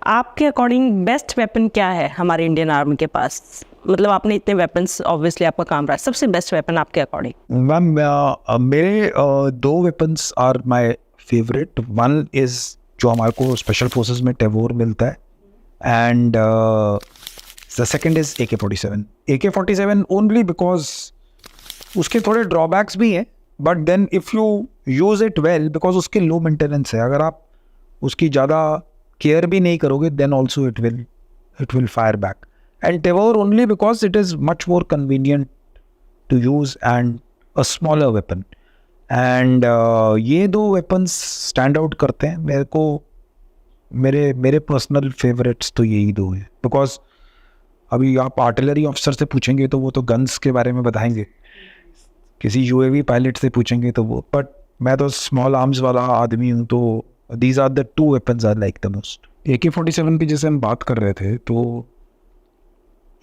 आपके according best weapon क्या है हमारे इंडियन आर्मी के पास? मतलब आपने इतने वेपन्स, ऑब्वियसली आपका काम रहा है, सबसे बेस्ट वेपन आपके अकॉर्डिंग? मैम मेरे दो weapons are my favourite. One is जो हमारे को स्पेशल फोर्सेस में टेवोर मिलता है, and the second is AK-47. AK-47 only because उसके थोड़े ड्रॉबैक्स भी हैं, but then if you use it well, because उसके लो मेंटेनेंस है, अगर आप उसकी ज़्यादा केयर भी नहीं करोगे then also it will fire back. And Tavor only because it is much more convenient to use and a smaller weapon. And ये दो weapons stand out करते हैं मेरे को. मेरे पर्सनल फेवरेट्स तो यही दो हैं, बिकॉज अभी आप आर्टिलरी ऑफिसर से पूछेंगे तो वो तो गन्स के बारे में बताएंगे, किसी UAV पायलट से पूछेंगे तो वो, बट मैं तो स्मॉल आर्म्स वाला आदमी हूँ, तो these are the two weapons I like the most. AK-47 की जैसे हम बात कर रहे थे, तो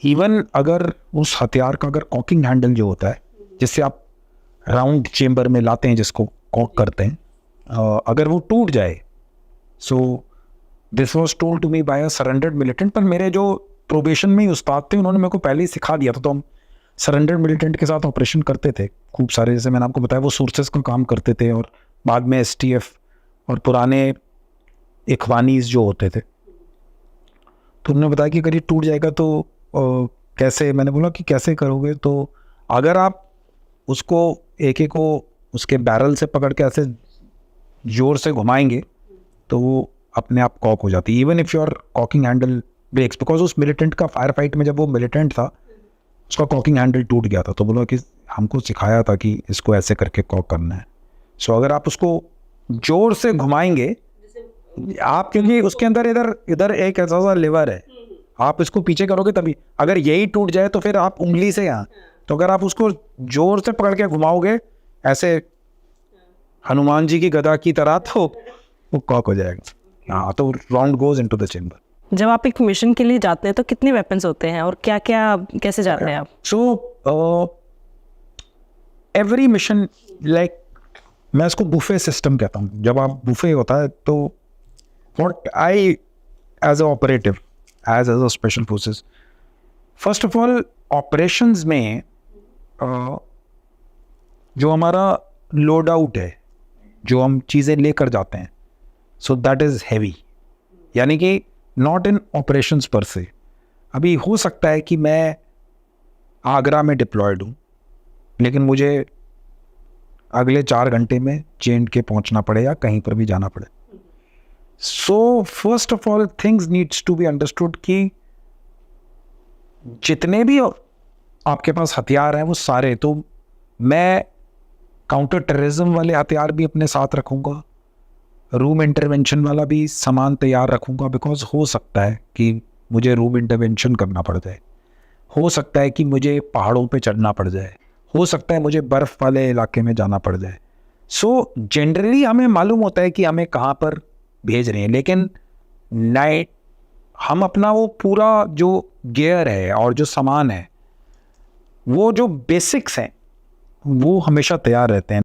इवन अगर उस हथियार का अगर कॉकिंग हैंडल जो होता है जिससे आप राउंड चेम्बर में लाते हैं, जिसको कॉक करते हैं, अगर वो टूट जाए, so this was told to me by a surrendered militant. पर मेरे जो प्रोबेशन में उस्ताद थे उन्होंने मेरे को पहले ही सिखा दिया था, तो हम सरेंडर्ड मिलिटेंट के साथ ऑपरेशन करते थे खूब सारे. जैसे मैंने आपको बताया वो सोर्सेज का काम करते थे, और बाद में STF और पुराने इखवानीज जो होते थे. तो उन्होंने बताया कि अगर ये टूट जाएगा तो कैसे. मैंने बोला कि कैसे करोगे? तो अगर आप उसको AK को उसके बैरल से पकड़ के ऐसे जोर से घुमाएंगे तो वो अपने आप कॉक हो जाती है, even if your cocking handle breaks. Because उस मिलिटेंट का फायर फाइट में जब वो मिलिटेंट था, उसका कॉकिंग हैंडल टूट गया था, तो बोला कि हमको सिखाया था कि इसको ऐसे करके कॉक करना है. सो अगर आप उसको जोर से घुमाएंगे, आप, क्योंकि उसके अंदर इधर एक ऐसा सा लिवर है, आप इसको पीछे करोगे तभी. अगर यही टूट जाए तो फिर आप उंगली से यहाँ, तो अगर आप उसको जोर से पकड़ के घुमाओगे ऐसे हनुमान जी की गदा की तरह, तो वो कॉक हो जाएगा. हाँ, तो round goes into the chamber. जब आप एक मिशन के लिए जाते हैं तो कितने वेपन्स होते हैं और क्या क्या, कैसे जाते हैं आप? सो एवरी मिशन, लाइक मैं इसको बुफे सिस्टम कहता हूँ. जब आप बुफे होता है तो what I as a operative, as a special forces, first of all operations में जो हमारा लोड आउट है, जो हम चीज़ें लेकर जाते हैं, सो दैट इज़ हैवी. यानी कि नॉट इन ऑपरेशंस पर से. अभी हो सकता है कि मैं आगरा में डिप्लॉयड हूँ, लेकिन मुझे अगले 4 घंटे में J&K पहुँचना पड़े या कहीं पर भी जाना पड़े. So first of all things needs to be understood कि जितने भी आपके पास हथियार हैं वो सारे, तो मैं काउंटर टेररिज्म वाले हथियार भी अपने साथ रखूँगा, रूम इंटरवेंशन वाला भी सामान तैयार रखूँगा, बिकॉज हो सकता है कि मुझे रूम इंटरवेंशन करना पड़ जाए, हो सकता है कि मुझे पहाड़ों पे चढ़ना पड़ जाए, हो सकता है मुझे बर्फ़ वाले इलाके में जाना पड़ जाए. सो जनरली हमें मालूम होता है कि हमें कहाँ पर भेज रहे हैं, लेकिन नाइट हम अपना वो पूरा जो गियर है और जो सामान है, वो जो बेसिक्स हैं वो हमेशा तैयार रहते हैं.